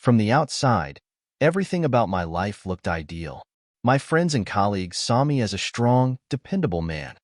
From the outside, everything about my life looked ideal. My friends and colleagues saw me as a strong, dependable man,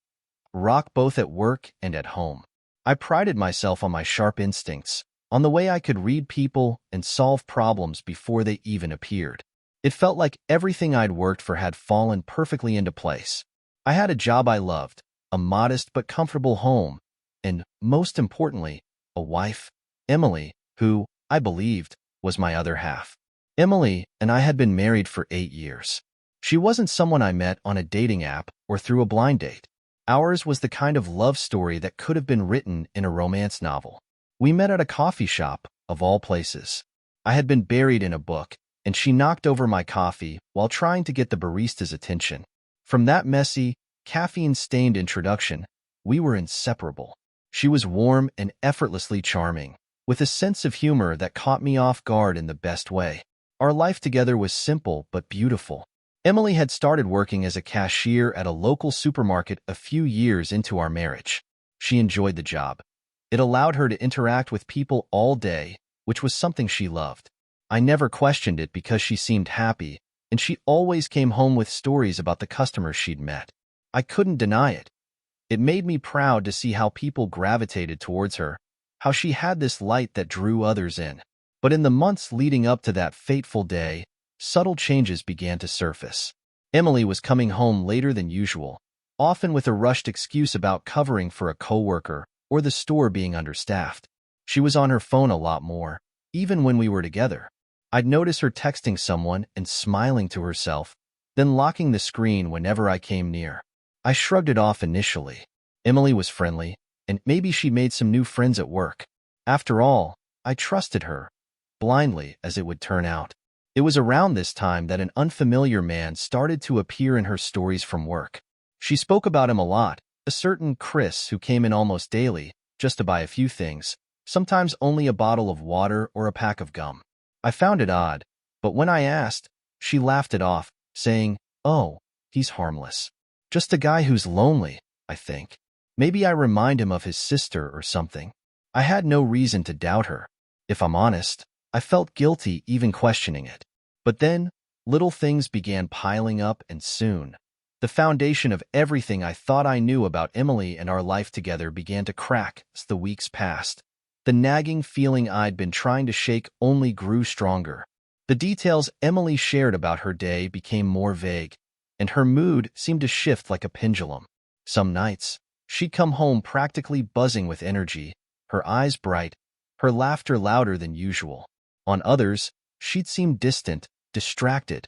rock both at work and at home. I prided myself on my sharp instincts, on the way I could read people and solve problems before they even appeared. It felt like everything I'd worked for had fallen perfectly into place. I had a job I loved, a modest but comfortable home, and, most importantly, a wife, Emily, who, I believed, was my other half. Emily and I had been married for 8 years. She wasn't someone I met on a dating app or through a blind date. Ours was the kind of love story that could have been written in a romance novel. We met at a coffee shop, of all places. I had been buried in a book, and she knocked over my coffee while trying to get the barista's attention. From that messy, caffeine-stained introduction, we were inseparable. She was warm and effortlessly charming, with a sense of humor that caught me off guard in the best way. Our life together was simple but beautiful. Emily had started working as a cashier at a local supermarket a few years into our marriage. She enjoyed the job. It allowed her to interact with people all day, which was something she loved. I never questioned it because she seemed happy, and she always came home with stories about the customers she'd met. I couldn't deny it. It made me proud to see how people gravitated towards her, how she had this light that drew others in. But in the months leading up to that fateful day, subtle changes began to surface. Emily was coming home later than usual, often with a rushed excuse about covering for a coworker or the store being understaffed. She was on her phone a lot more, even when we were together. I'd notice her texting someone and smiling to herself, then locking the screen whenever I came near. I shrugged it off initially. Emily was friendly, and maybe she made some new friends at work. After all, I trusted her, blindly as it would turn out. It was around this time that an unfamiliar man started to appear in her stories from work. She spoke about him a lot, a certain Chris who came in almost daily, just to buy a few things, sometimes only a bottle of water or a pack of gum. I found it odd, but when I asked, she laughed it off, saying, "Oh, he's harmless. Just a guy who's lonely, I think. Maybe I remind him of his sister or something." I had no reason to doubt her. If I'm honest, I felt guilty even questioning it. But then, little things began piling up, and soon, the foundation of everything I thought I knew about Emily and our life together began to crack as the weeks passed. The nagging feeling I'd been trying to shake only grew stronger. The details Emily shared about her day became more vague, and her mood seemed to shift like a pendulum. Some nights, she'd come home practically buzzing with energy, her eyes bright, her laughter louder than usual. On others, she'd seem distant, distracted,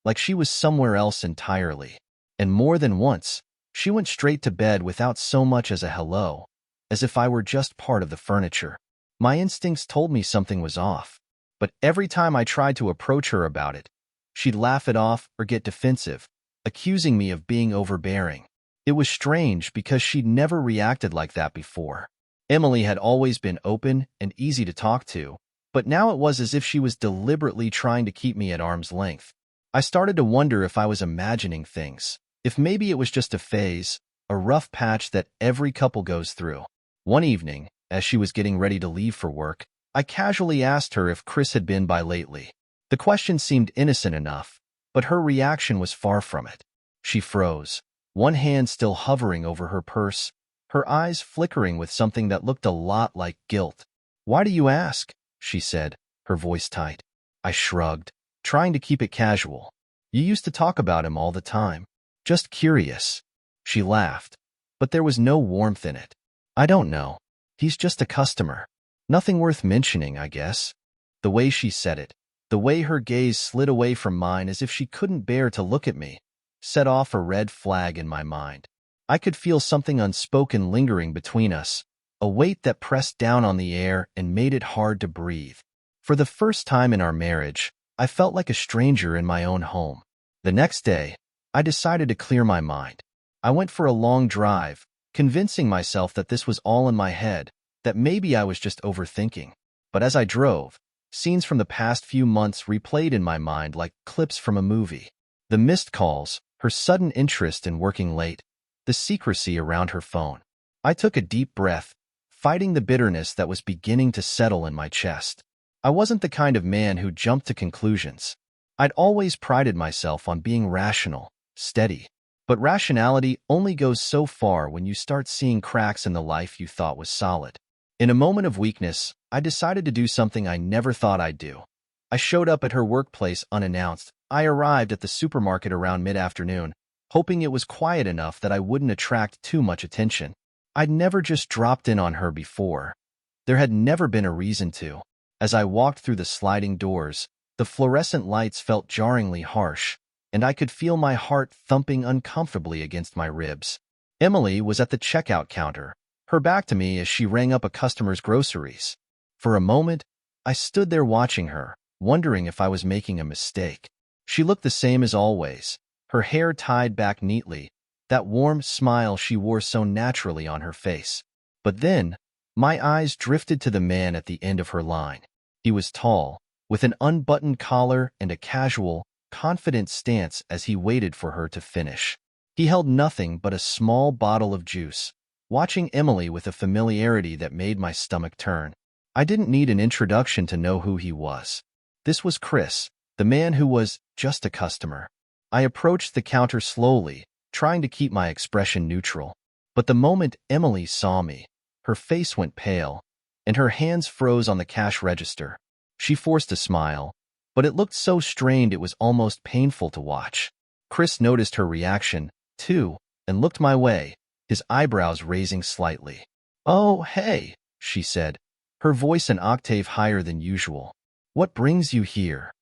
like she was somewhere else entirely. And more than once, she went straight to bed without so much as a hello, as if I were just part of the furniture. My instincts told me something was off, but every time I tried to approach her about it, she'd laugh it off or get defensive, accusing me of being overbearing. It was strange because she'd never reacted like that before. Emily had always been open and easy to talk to, but now it was as if she was deliberately trying to keep me at arm's length. I started to wonder if I was imagining things, if maybe it was just a phase, a rough patch that every couple goes through. One evening, as she was getting ready to leave for work, I casually asked her if Chris had been by lately. The question seemed innocent enough, but her reaction was far from it. She froze, one hand still hovering over her purse, her eyes flickering with something that looked a lot like guilt. "Why do you ask?" she said, her voice tight. I shrugged, trying to keep it casual. "You used to talk about him all the time. Just curious." She laughed, but there was no warmth in it. "I don't know. He's just a customer. Nothing worth mentioning, I guess." The way she said it, the way her gaze slid away from mine as if she couldn't bear to look at me, set off a red flag in my mind. I could feel something unspoken lingering between us, a weight that pressed down on the air and made it hard to breathe. For the first time in our marriage, I felt like a stranger in my own home. The next day, I decided to clear my mind. I went for a long drive, convincing myself that this was all in my head, that maybe I was just overthinking. But as I drove, scenes from the past few months replayed in my mind like clips from a movie. The missed calls, her sudden interest in working late, the secrecy around her phone. I took a deep breath, fighting the bitterness that was beginning to settle in my chest. I wasn't the kind of man who jumped to conclusions. I'd always prided myself on being rational, steady. But rationality only goes so far when you start seeing cracks in the life you thought was solid. In a moment of weakness, I decided to do something I never thought I'd do. I showed up at her workplace unannounced. I arrived at the supermarket around mid-afternoon, hoping it was quiet enough that I wouldn't attract too much attention. I'd never just dropped in on her before. There had never been a reason to. As I walked through the sliding doors, the fluorescent lights felt jarringly harsh, and I could feel my heart thumping uncomfortably against my ribs. Emily was at the checkout counter, her back to me as she rang up a customer's groceries. For a moment, I stood there watching her, wondering if I was making a mistake. She looked the same as always, her hair tied back neatly, that warm smile she wore so naturally on her face. But then, my eyes drifted to the man at the end of her line. He was tall, with an unbuttoned collar and a casual, confident stance as he waited for her to finish. He held nothing but a small bottle of juice, watching Emily with a familiarity that made my stomach turn. I didn't need an introduction to know who he was. This was Chris, the man who was just a customer. I approached the counter slowly, trying to keep my expression neutral. But the moment Emily saw me, her face went pale, and her hands froze on the cash register. She forced a smile, but it looked so strained it was almost painful to watch. Chris noticed her reaction, too, and looked my way, his eyebrows raising slightly. "Oh, hey," she said, her voice an octave higher than usual. "What brings you here?"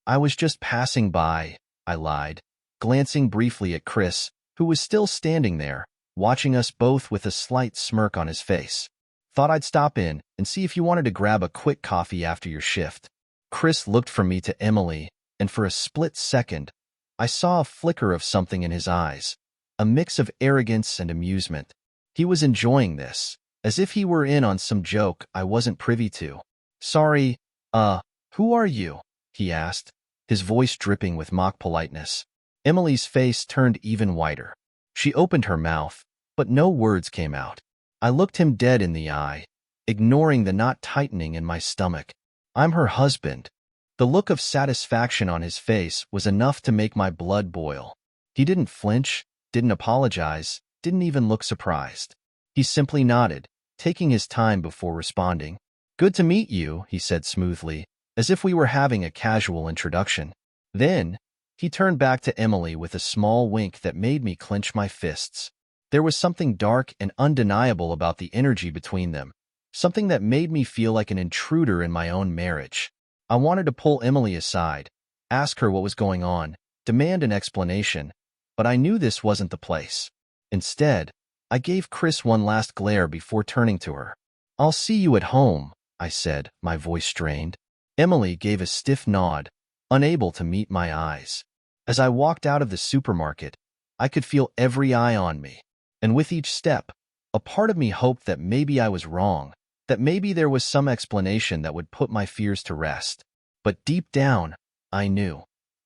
"I was just passing by," I lied, glancing briefly at Chris, who was still standing there, watching us both with a slight smirk on his face. "Thought I'd stop in and see if you wanted to grab a quick coffee after your shift." Chris looked from me to Emily, and for a split second, I saw a flicker of something in his eyes, a mix of arrogance and amusement. He was enjoying this, as if he were in on some joke I wasn't privy to. "Sorry, who are you?" he asked, his voice dripping with mock politeness. Emily's face turned even whiter. She opened her mouth, but no words came out. I looked him dead in the eye, ignoring the knot tightening in my stomach. "I'm her husband." The look of satisfaction on his face was enough to make my blood boil. He didn't flinch, didn't apologize, didn't even look surprised. He simply nodded, taking his time before responding. "Good to meet you," he said smoothly, as if we were having a casual introduction. Then, he turned back to Emily with a small wink that made me clench my fists. There was something dark and undeniable about the energy between them, something that made me feel like an intruder in my own marriage. I wanted to pull Emily aside, ask her what was going on, demand an explanation, but I knew this wasn't the place. Instead, I gave Chris one last glare before turning to her. "I'll see you at home," I said, my voice strained. Emily gave a stiff nod, unable to meet my eyes. As I walked out of the supermarket, I could feel every eye on me, and with each step, a part of me hoped that maybe I was wrong, that maybe there was some explanation that would put my fears to rest. But deep down, I knew.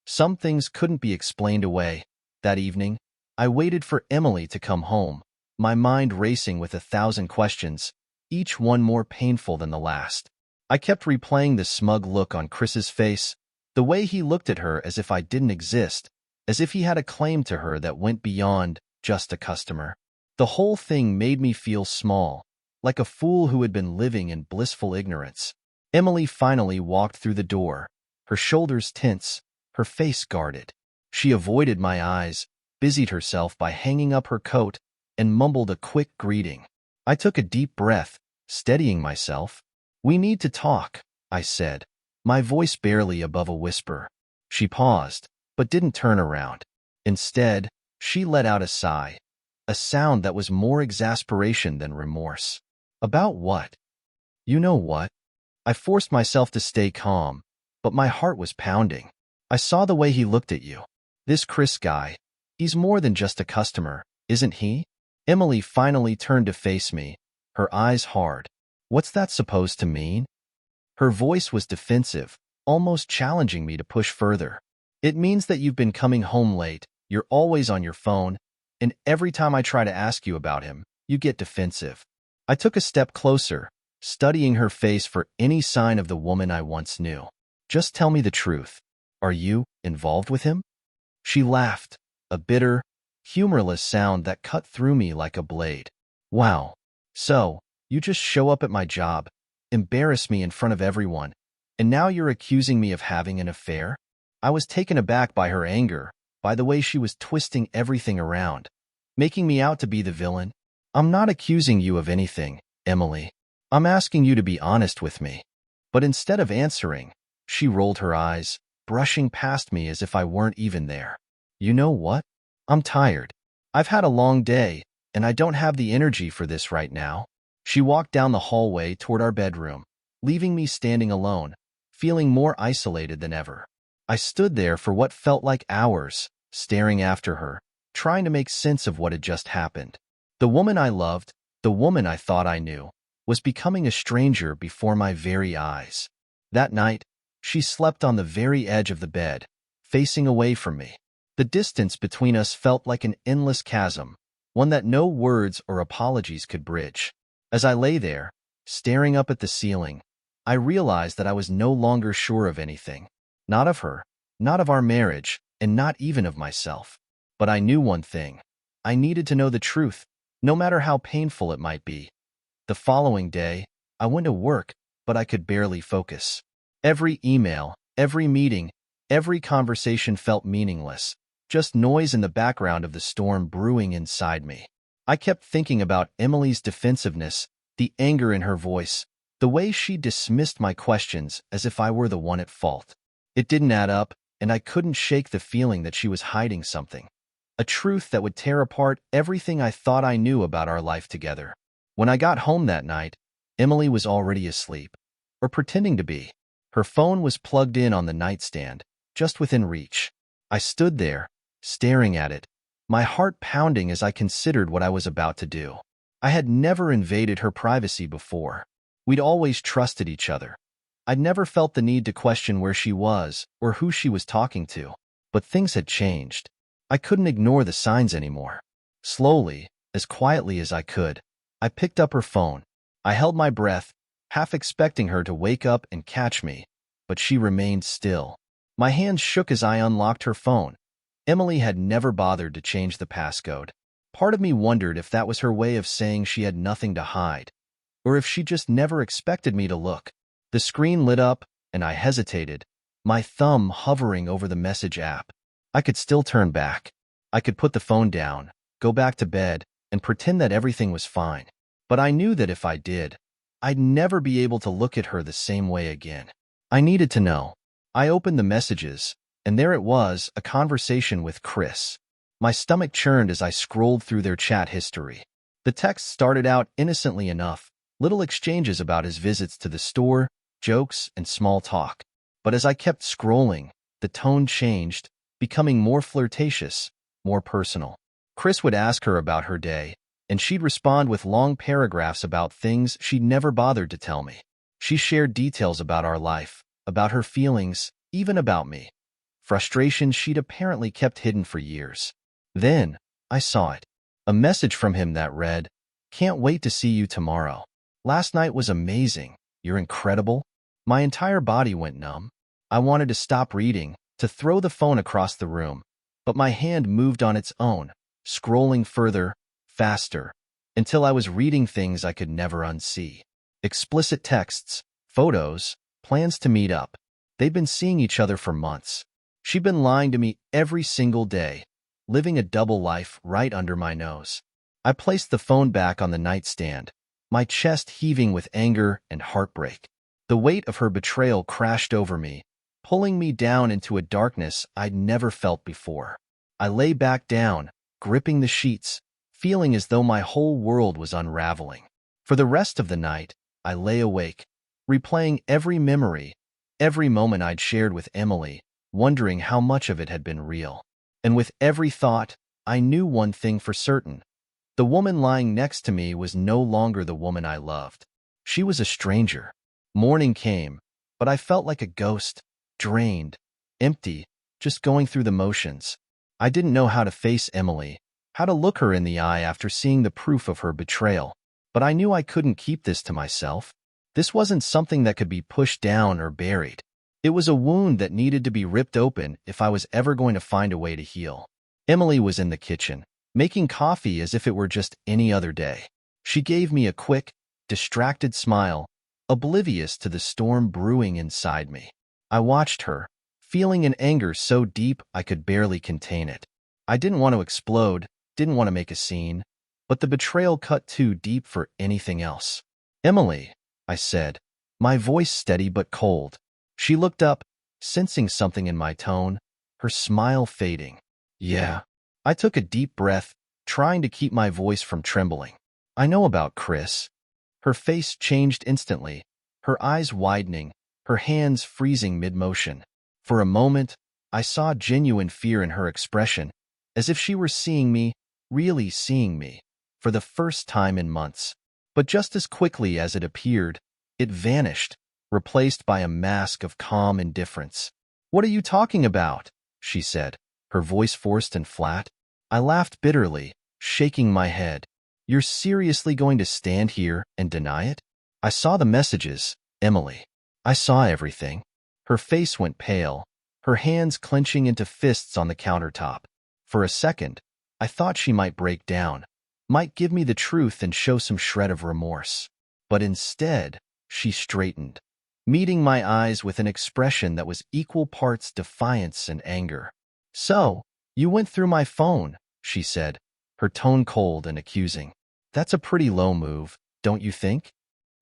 Some things couldn't be explained away. That evening, I waited for Emily to come home, my mind racing with 1,000 questions, each one more painful than the last. I kept replaying the smug look on Chris's face, the way he looked at her as if I didn't exist, as if he had a claim to her that went beyond just a customer. The whole thing made me feel small, like a fool who had been living in blissful ignorance. Emily finally walked through the door, her shoulders tense, her face guarded. She avoided my eyes, busied herself by hanging up her coat, and mumbled a quick greeting. I took a deep breath, steadying myself. "We need to talk," I said, my voice barely above a whisper. She paused, but didn't turn around. Instead, she let out a sigh, a sound that was more exasperation than remorse. "About what?" "You know what?" I forced myself to stay calm, but my heart was pounding. "I saw the way he looked at you. This Chris guy, he's more than just a customer, isn't he?" Emily finally turned to face me, her eyes hard. "What's that supposed to mean?" Her voice was defensive, almost challenging me to push further. "It means that you've been coming home late, you're always on your phone, and every time I try to ask you about him, you get defensive." I took a step closer, studying her face for any sign of the woman I once knew. Just tell me the truth. Are you involved with him? She laughed, a bitter, humorless sound that cut through me like a blade. Wow. So, you just show up at my job, embarrass me in front of everyone, and now you're accusing me of having an affair? I was taken aback by her anger, by the way she was twisting everything around, making me out to be the villain. I'm not accusing you of anything, Emily. I'm asking you to be honest with me. But instead of answering, she rolled her eyes, brushing past me as if I weren't even there. You know what? I'm tired. I've had a long day, and I don't have the energy for this right now. She walked down the hallway toward our bedroom, leaving me standing alone, feeling more isolated than ever. I stood there for what felt like hours, staring after her, trying to make sense of what had just happened. The woman I loved, the woman I thought I knew, was becoming a stranger before my very eyes. That night, she slept on the very edge of the bed, facing away from me. The distance between us felt like an endless chasm, one that no words or apologies could bridge. As I lay there, staring up at the ceiling, I realized that I was no longer sure of anything. Not of her, not of our marriage, and not even of myself. But I knew one thing. I needed to know the truth, no matter how painful it might be. The following day, I went to work, but I could barely focus. Every email, every meeting, every conversation felt meaningless, just noise in the background of the storm brewing inside me. I kept thinking about Emily's defensiveness, the anger in her voice, the way she dismissed my questions as if I were the one at fault. It didn't add up, and I couldn't shake the feeling that she was hiding something. A truth that would tear apart everything I thought I knew about our life together. When I got home that night, Emily was already asleep, or pretending to be. Her phone was plugged in on the nightstand, just within reach. I stood there, staring at it, my heart pounding as I considered what I was about to do. I had never invaded her privacy before. We'd always trusted each other. I'd never felt the need to question where she was or who she was talking to. But things had changed. I couldn't ignore the signs anymore. Slowly, as quietly as I could, I picked up her phone. I held my breath, half expecting her to wake up and catch me, but she remained still. My hands shook as I unlocked her phone. Emily had never bothered to change the passcode. Part of me wondered if that was her way of saying she had nothing to hide, or if she just never expected me to look. The screen lit up, and I hesitated, my thumb hovering over the message app. I could still turn back. I could put the phone down, go back to bed, and pretend that everything was fine. But I knew that if I did, I'd never be able to look at her the same way again. I needed to know. I opened the messages, and there it was, a conversation with Chris. My stomach churned as I scrolled through their chat history. The text started out innocently enough, little exchanges about his visits to the store, jokes, and small talk. But as I kept scrolling, the tone changed, becoming more flirtatious, more personal. Chris would ask her about her day, and she'd respond with long paragraphs about things she'd never bothered to tell me. She shared details about our life, about her feelings, even about me. Frustrations she'd apparently kept hidden for years. Then, I saw it. A message from him that read, "Can't wait to see you tomorrow. Last night was amazing. You're incredible." My entire body went numb. I wanted to stop reading, to throw the phone across the room, but my hand moved on its own, scrolling further, faster, until I was reading things I could never unsee. Explicit texts, photos, plans to meet up. They'd been seeing each other for months. She'd been lying to me every single day, living a double life right under my nose. I placed the phone back on the nightstand, my chest heaving with anger and heartbreak. The weight of her betrayal crashed over me, pulling me down into a darkness I'd never felt before. I lay back down, gripping the sheets, feeling as though my whole world was unraveling. For the rest of the night, I lay awake, replaying every memory, every moment I'd shared with Emily, wondering how much of it had been real. And with every thought, I knew one thing for certain. The woman lying next to me was no longer the woman I loved. She was a stranger. Morning came, but I felt like a ghost, drained, empty, just going through the motions. I didn't know how to face Emily, how to look her in the eye after seeing the proof of her betrayal. But I knew I couldn't keep this to myself. This wasn't something that could be pushed down or buried. It was a wound that needed to be ripped open if I was ever going to find a way to heal. Emily was in the kitchen, making coffee as if it were just any other day. She gave me a quick, distracted smile, oblivious to the storm brewing inside me. I watched her, feeling an anger so deep I could barely contain it. I didn't want to explode, didn't want to make a scene, but the betrayal cut too deep for anything else. "Emily," I said, my voice steady but cold. She looked up, sensing something in my tone, her smile fading. "Yeah." I took a deep breath, trying to keep my voice from trembling. "I know about Chris." Her face changed instantly, her eyes widening, her hands freezing mid-motion. For a moment, I saw genuine fear in her expression, as if she were seeing me, really seeing me, for the first time in months. But just as quickly as it appeared, it vanished, replaced by a mask of calm indifference. "What are you talking about?" she said, her voice forced and flat. I laughed bitterly, shaking my head. "You're seriously going to stand here and deny it?" "I saw the messages, Emily. I saw everything." Her face went pale, her hands clenching into fists on the countertop. For a second, I thought she might break down, might give me the truth and show some shred of remorse. But instead, she straightened, meeting my eyes with an expression that was equal parts defiance and anger. "So, you went through my phone," she said, her tone cold and accusing. "That's a pretty low move, don't you think?"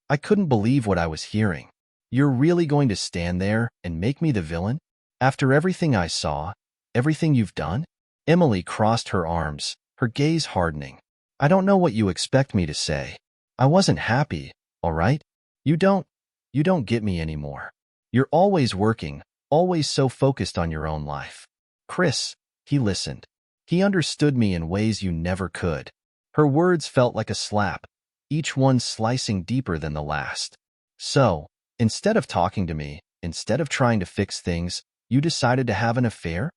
I couldn't believe what I was hearing. "You're really going to stand there and make me the villain? After everything I saw, everything you've done?" Emily crossed her arms, her gaze hardening. "I don't know what you expect me to say. I wasn't happy, all right? You don't get me anymore. You're always working, always so focused on your own life." "Chris," he listened. "He understood me in ways you never could." Her words felt like a slap, each one slicing deeper than the last. "So, instead of talking to me, instead of trying to fix things, you decided to have an affair?"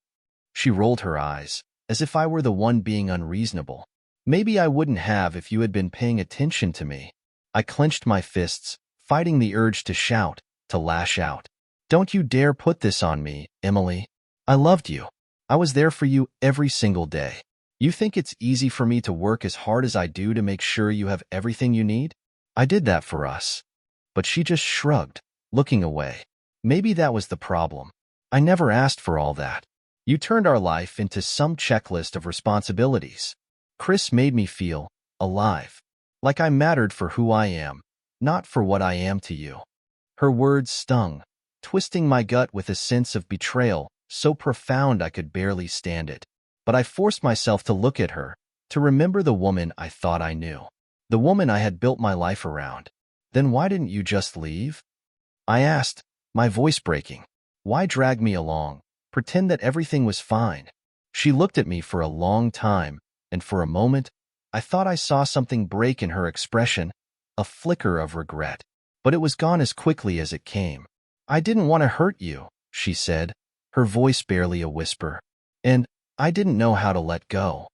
She rolled her eyes, as if I were the one being unreasonable. "Maybe I wouldn't have if you had been paying attention to me." I clenched my fists, fighting the urge to shout, to lash out. "Don't you dare put this on me, Emily. I loved you. I was there for you every single day. You think it's easy for me to work as hard as I do to make sure you have everything you need? I did that for us." But she just shrugged, looking away. "Maybe that was the problem. I never asked for all that. You turned our life into some checklist of responsibilities. Chris made me feel alive, like I mattered for who I am, not for what I am to you." Her words stung, twisting my gut with a sense of betrayal so profound I could barely stand it. But I forced myself to look at her, to remember the woman I thought I knew, the woman I had built my life around. "Then why didn't you just leave?" I asked, my voice breaking. "Why drag me along, pretend that everything was fine?" She looked at me for a long time, and for a moment, I thought I saw something break in her expression, a flicker of regret. But it was gone as quickly as it came. "I didn't want to hurt you," she said, her voice barely a whisper. "And I didn't know how to let go."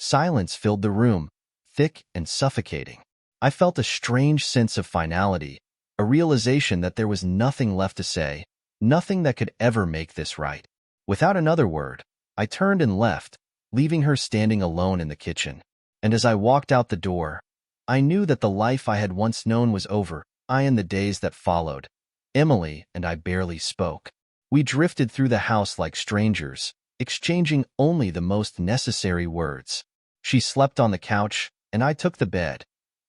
Silence filled the room, thick and suffocating. I felt a strange sense of finality, a realization that there was nothing left to say, nothing that could ever make this right. Without another word, I turned and left, leaving her standing alone in the kitchen. And as I walked out the door, I knew that the life I had once known was over. In the days that followed, Emily and I barely spoke. We drifted through the house like strangers, exchanging only the most necessary words. She slept on the couch, and I took the bed,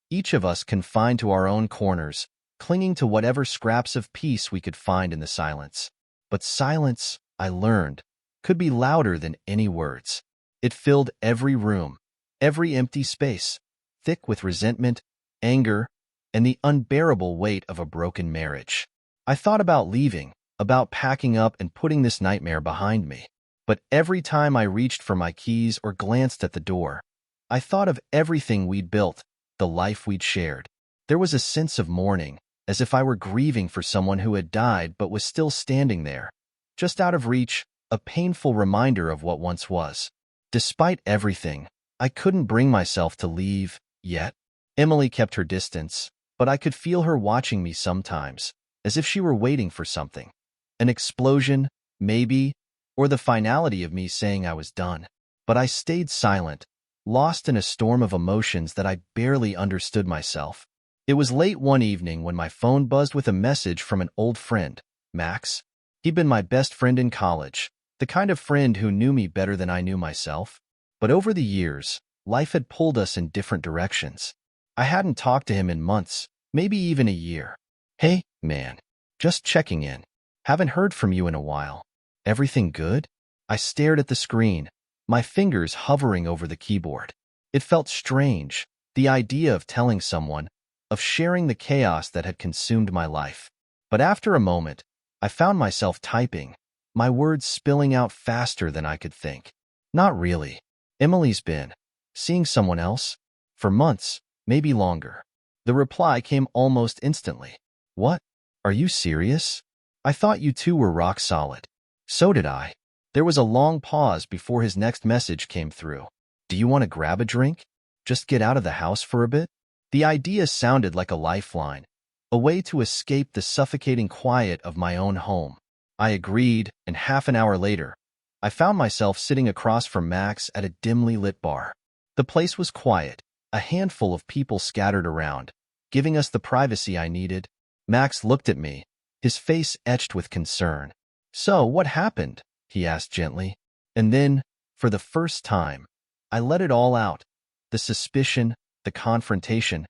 each of us confined to our own corners, clinging to whatever scraps of peace we could find in the silence. But silence, I learned, could be louder than any words. It filled every room, every empty space, thick with resentment, anger, and the unbearable weight of a broken marriage. I thought about leaving, about packing up and putting this nightmare behind me. But every time I reached for my keys or glanced at the door, I thought of everything we'd built, the life we'd shared. There was a sense of mourning, as if I were grieving for someone who had died but was still standing there, just out of reach, a painful reminder of what once was. Despite everything, I couldn't bring myself to leave, yet. Emily kept her distance, but I could feel her watching me sometimes, as if she were waiting for something. An explosion, maybe, or the finality of me saying I was done. But I stayed silent, lost in a storm of emotions that I barely understood myself. It was late one evening when my phone buzzed with a message from an old friend, Max. He'd been my best friend in college, the kind of friend who knew me better than I knew myself. But over the years, life had pulled us in different directions. I hadn't talked to him in months, maybe even a year. "Hey, man. Just checking in. Haven't heard from you in a while. Everything good?" I stared at the screen, my fingers hovering over the keyboard. It felt strange, the idea of telling someone, of sharing the chaos that had consumed my life. But after a moment, I found myself typing, my words spilling out faster than I could think. "Not really. Emily's been seeing someone else for months, maybe longer." The reply came almost instantly. "What? Are you serious? I thought you two were rock solid." "So did I." There was a long pause before his next message came through. "Do you want to grab a drink? Just get out of the house for a bit?" The idea sounded like a lifeline, a way to escape the suffocating quiet of my own home. I agreed, and half an hour later, I found myself sitting across from Max at a dimly lit bar. The place was quiet, a handful of people scattered around, giving us the privacy I needed. Max looked at me, his face etched with concern. "So, what happened?" he asked gently. And then, for the first time, I let it all out. The suspicion, the confrontation,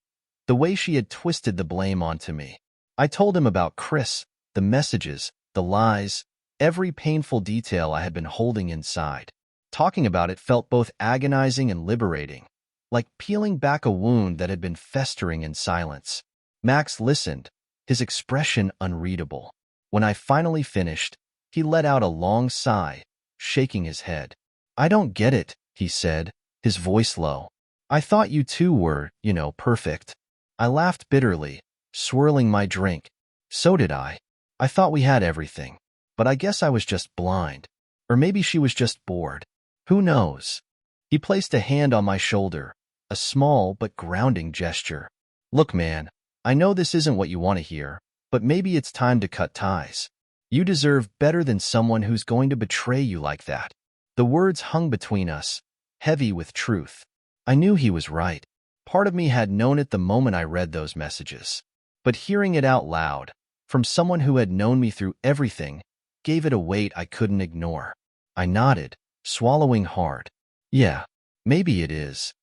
the way she had twisted the blame onto me. I told him about Chris, the messages, the lies, every painful detail I had been holding inside. Talking about it felt both agonizing and liberating, like peeling back a wound that had been festering in silence. Max listened, his expression unreadable. When I finally finished, he let out a long sigh, shaking his head. "I don't get it," he said, his voice low. "I thought you two were, perfect." I laughed bitterly, swirling my drink. "So did I. I thought we had everything. But I guess I was just blind. Or maybe she was just bored. Who knows?" He placed a hand on my shoulder, a small but grounding gesture. "Look, man, I know this isn't what you want to hear, but maybe it's time to cut ties. You deserve better than someone who's going to betray you like that." The words hung between us, heavy with truth. I knew he was right. Part of me had known it the moment I read those messages. But hearing it out loud, from someone who had known me through everything, gave it a weight I couldn't ignore. I nodded, swallowing hard. "Yeah, maybe it is."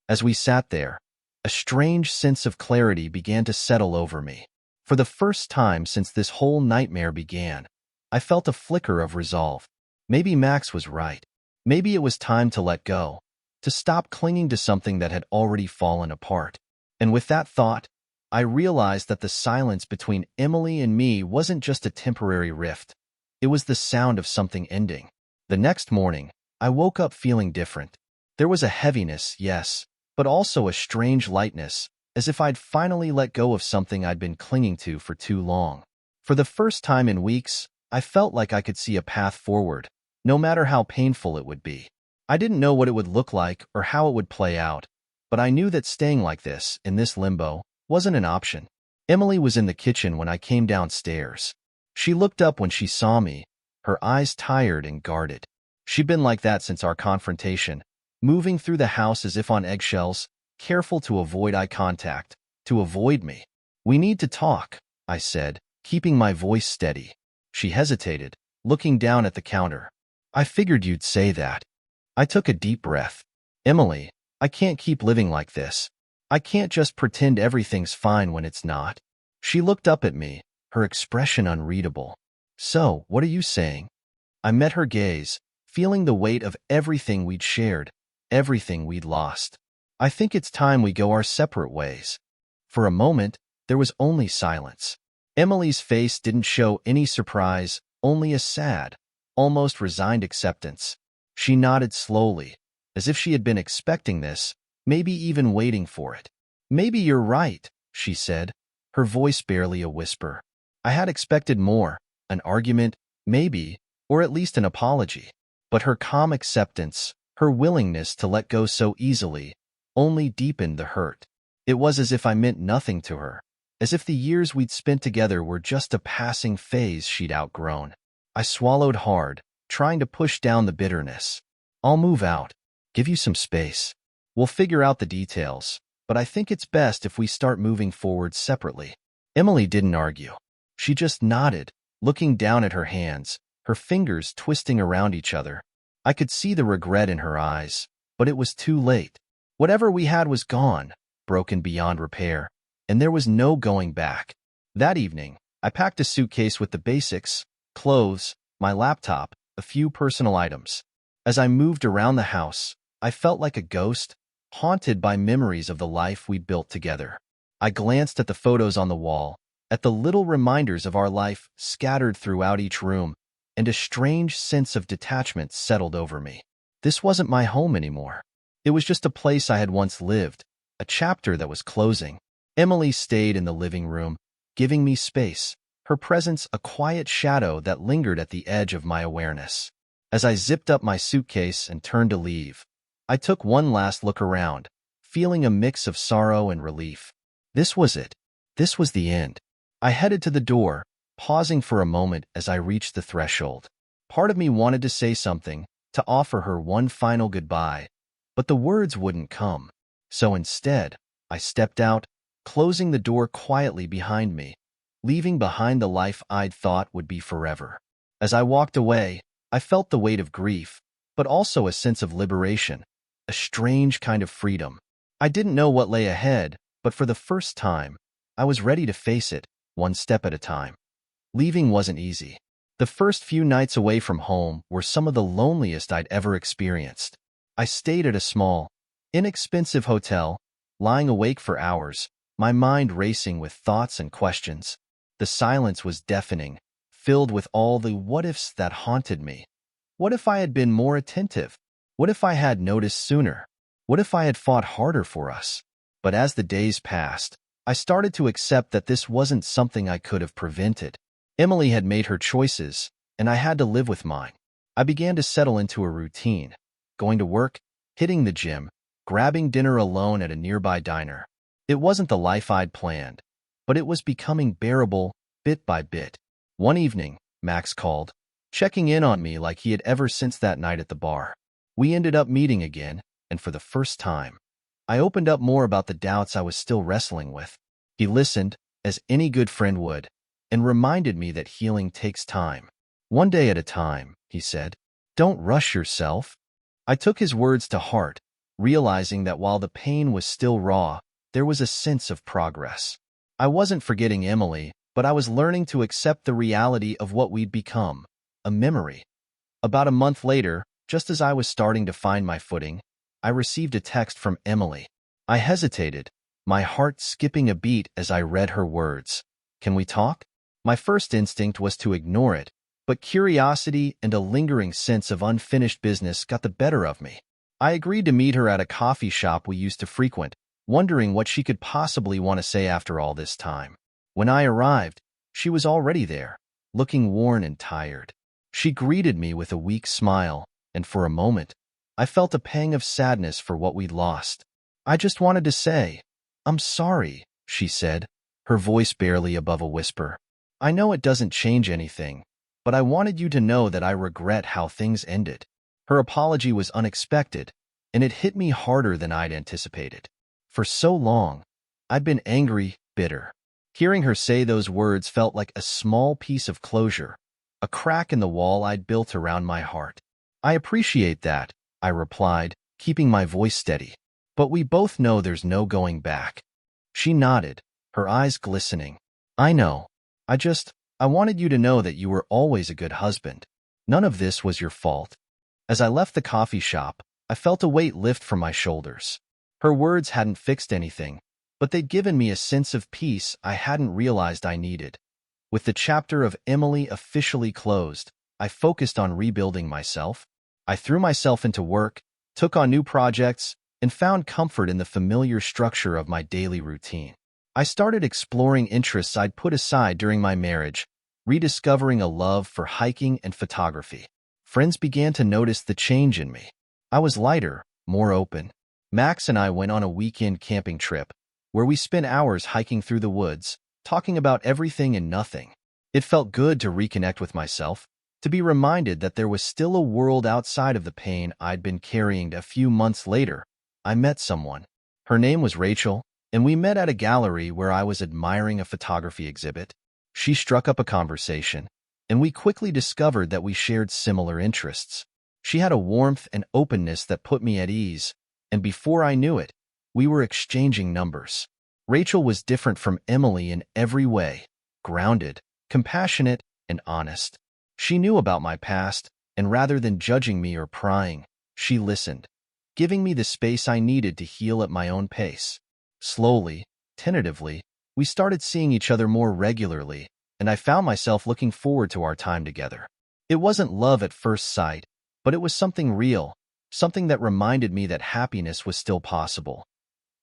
As we sat there, a strange sense of clarity began to settle over me. For the first time since this whole nightmare began, I felt a flicker of resolve. Maybe Max was right. Maybe it was time to let go, to stop clinging to something that had already fallen apart. And with that thought, I realized that the silence between Emily and me wasn't just a temporary rift. It was the sound of something ending. The next morning, I woke up feeling different. There was a heaviness, yes, but also a strange lightness, as if I'd finally let go of something I'd been clinging to for too long. For the first time in weeks, I felt like I could see a path forward, no matter how painful it would be. I didn't know what it would look like or how it would play out, but I knew that staying like this, in this limbo, wasn't an option. Emily was in the kitchen when I came downstairs. She looked up when she saw me, her eyes tired and guarded. She'd been like that since our confrontation, moving through the house as if on eggshells, careful to avoid eye contact, to avoid me. "We need to talk," I said, keeping my voice steady. She hesitated, looking down at the counter. "I figured you'd say that." I took a deep breath. "Emily, I can't keep living like this. I can't just pretend everything's fine when it's not." She looked up at me, her expression unreadable. "So, what are you saying?" I met her gaze, feeling the weight of everything we'd shared, everything we'd lost. "I think it's time we go our separate ways." For a moment, there was only silence. Emily's face didn't show any surprise, only a sad, almost resigned acceptance. She nodded slowly, as if she had been expecting this, maybe even waiting for it. "Maybe you're right," she said, her voice barely a whisper. I had expected more, an argument, maybe, or at least an apology. But her calm acceptance, her willingness to let go so easily, only deepened the hurt. It was as if I meant nothing to her, as if the years we'd spent together were just a passing phase she'd outgrown. I swallowed hard, trying to push down the bitterness. I'll move out, give you some space. We'll figure out the details, but I think it's best if we start moving forward separately. Emily didn't argue. She just nodded, looking down at her hands, her fingers twisting around each other. I could see the regret in her eyes, but it was too late. Whatever we had was gone, broken beyond repair, and there was no going back. That evening, I packed a suitcase with the basics, clothes, my laptop, a few personal items. As I moved around the house, I felt like a ghost, haunted by memories of the life we'd built together. I glanced at the photos on the wall, at the little reminders of our life scattered throughout each room, and a strange sense of detachment settled over me. This wasn't my home anymore. It was just a place I had once lived, a chapter that was closing. Emily stayed in the living room, giving me space, her presence a quiet shadow that lingered at the edge of my awareness. As I zipped up my suitcase and turned to leave, I took one last look around, feeling a mix of sorrow and relief. This was it. This was the end. I headed to the door, pausing for a moment as I reached the threshold. Part of me wanted to say something, to offer her one final goodbye, but the words wouldn't come. So instead, I stepped out, closing the door quietly behind me, leaving behind the life I'd thought would be forever. As I walked away, I felt the weight of grief, but also a sense of liberation, a strange kind of freedom. I didn't know what lay ahead, but for the first time, I was ready to face it, one step at a time. Leaving wasn't easy. The first few nights away from home were some of the loneliest I'd ever experienced. I stayed at a small, inexpensive hotel, lying awake for hours, my mind racing with thoughts and questions. The silence was deafening, filled with all the what-ifs that haunted me. What if I had been more attentive? What if I had noticed sooner? What if I had fought harder for us? But as the days passed, I started to accept that this wasn't something I could have prevented. Emily had made her choices, and I had to live with mine. I began to settle into a routine, going to work, hitting the gym, grabbing dinner alone at a nearby diner. It wasn't the life I'd planned, but it was becoming bearable bit by bit. One evening, Max called, checking in on me like he had ever since that night at the bar. We ended up meeting again, and for the first time, I opened up more about the doubts I was still wrestling with. He listened, as any good friend would, and reminded me that healing takes time. One day at a time, he said. Don't rush yourself. I took his words to heart, realizing that while the pain was still raw, there was a sense of progress. I wasn't forgetting Emily, but I was learning to accept the reality of what we'd become, a memory. About a month later, just as I was starting to find my footing, I received a text from Emily. I hesitated, my heart skipping a beat as I read her words. Can we talk? My first instinct was to ignore it, but curiosity and a lingering sense of unfinished business got the better of me. I agreed to meet her at a coffee shop we used to frequent, wondering what she could possibly want to say after all this time. When I arrived, she was already there, looking worn and tired. She greeted me with a weak smile, and for a moment, I felt a pang of sadness for what we'd lost. I just wanted to say, I'm sorry, she said, her voice barely above a whisper. I know it doesn't change anything, but I wanted you to know that I regret how things ended. Her apology was unexpected, and it hit me harder than I'd anticipated. For so long, I'd been angry, bitter. Hearing her say those words felt like a small piece of closure, a crack in the wall I'd built around my heart. I appreciate that, I replied, keeping my voice steady. But we both know there's no going back. She nodded, her eyes glistening. I know. I wanted you to know that you were always a good husband. None of this was your fault. As I left the coffee shop, I felt a weight lift from my shoulders. Her words hadn't fixed anything, but they'd given me a sense of peace I hadn't realized I needed. With the chapter of Emily officially closed, I focused on rebuilding myself. I threw myself into work, took on new projects, and found comfort in the familiar structure of my daily routine. I started exploring interests I'd put aside during my marriage, rediscovering a love for hiking and photography. Friends began to notice the change in me. I was lighter, more open. Max and I went on a weekend camping trip, where we spent hours hiking through the woods, talking about everything and nothing. It felt good to reconnect with myself, to be reminded that there was still a world outside of the pain I'd been carrying. A few months later, I met someone. Her name was Rachel, and we met at a gallery where I was admiring a photography exhibit. She struck up a conversation, and we quickly discovered that we shared similar interests. She had a warmth and openness that put me at ease, and before I knew it, we were exchanging numbers. Rachel was different from Emily in every way, grounded, compassionate, and honest. She knew about my past, and rather than judging me or prying, she listened, giving me the space I needed to heal at my own pace. Slowly, tentatively, we started seeing each other more regularly, and I found myself looking forward to our time together. It wasn't love at first sight, but it was something real, something that reminded me that happiness was still possible.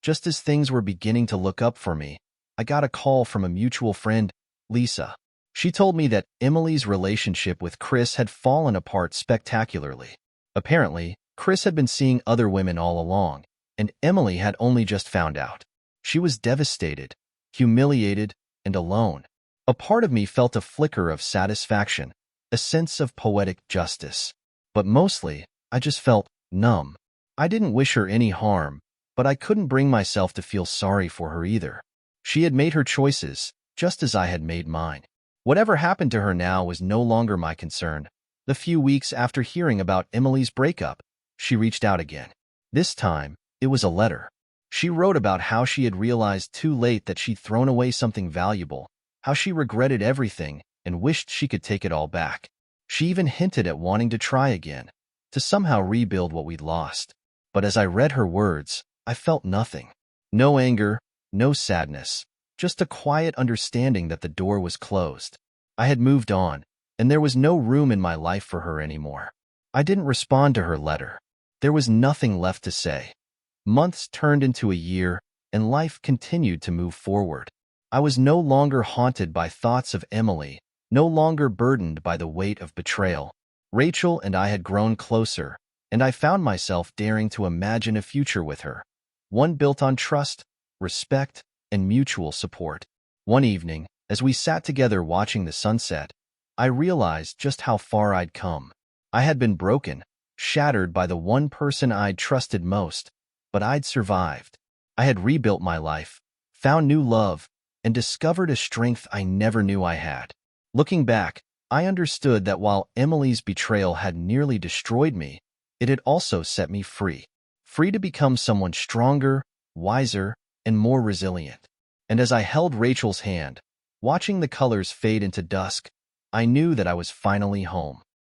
Just as things were beginning to look up for me, I got a call from a mutual friend, Lisa. She told me that Emily's relationship with Chris had fallen apart spectacularly. Apparently, Chris had been seeing other women all along, and Emily had only just found out. She was devastated, humiliated, and alone. A part of me felt a flicker of satisfaction, a sense of poetic justice. But mostly, I just felt numb. I didn't wish her any harm, but I couldn't bring myself to feel sorry for her either. She had made her choices, just as I had made mine. Whatever happened to her now was no longer my concern. The few weeks after hearing about Emily's breakup, she reached out again. This time, it was a letter. She wrote about how she had realized too late that she'd thrown away something valuable, how she regretted everything and wished she could take it all back. She even hinted at wanting to try again, to somehow rebuild what we'd lost. But as I read her words, I felt nothing. No anger, no sadness, just a quiet understanding that the door was closed. I had moved on, and there was no room in my life for her anymore. I didn't respond to her letter. There was nothing left to say. Months turned into a year, and life continued to move forward. I was no longer haunted by thoughts of Emily, no longer burdened by the weight of betrayal. Rachel and I had grown closer, and I found myself daring to imagine a future with her, one built on trust, respect, and mutual support. One evening, as we sat together watching the sunset, I realized just how far I'd come. I had been broken, shattered by the one person I'd trusted most, but I'd survived. I had rebuilt my life, found new love, and discovered a strength I never knew I had. Looking back, I understood that while Emily's betrayal had nearly destroyed me, it had also set me free. Free to become someone stronger, wiser, and more resilient. And as I held Rachel's hand, watching the colors fade into dusk, I knew that I was finally home.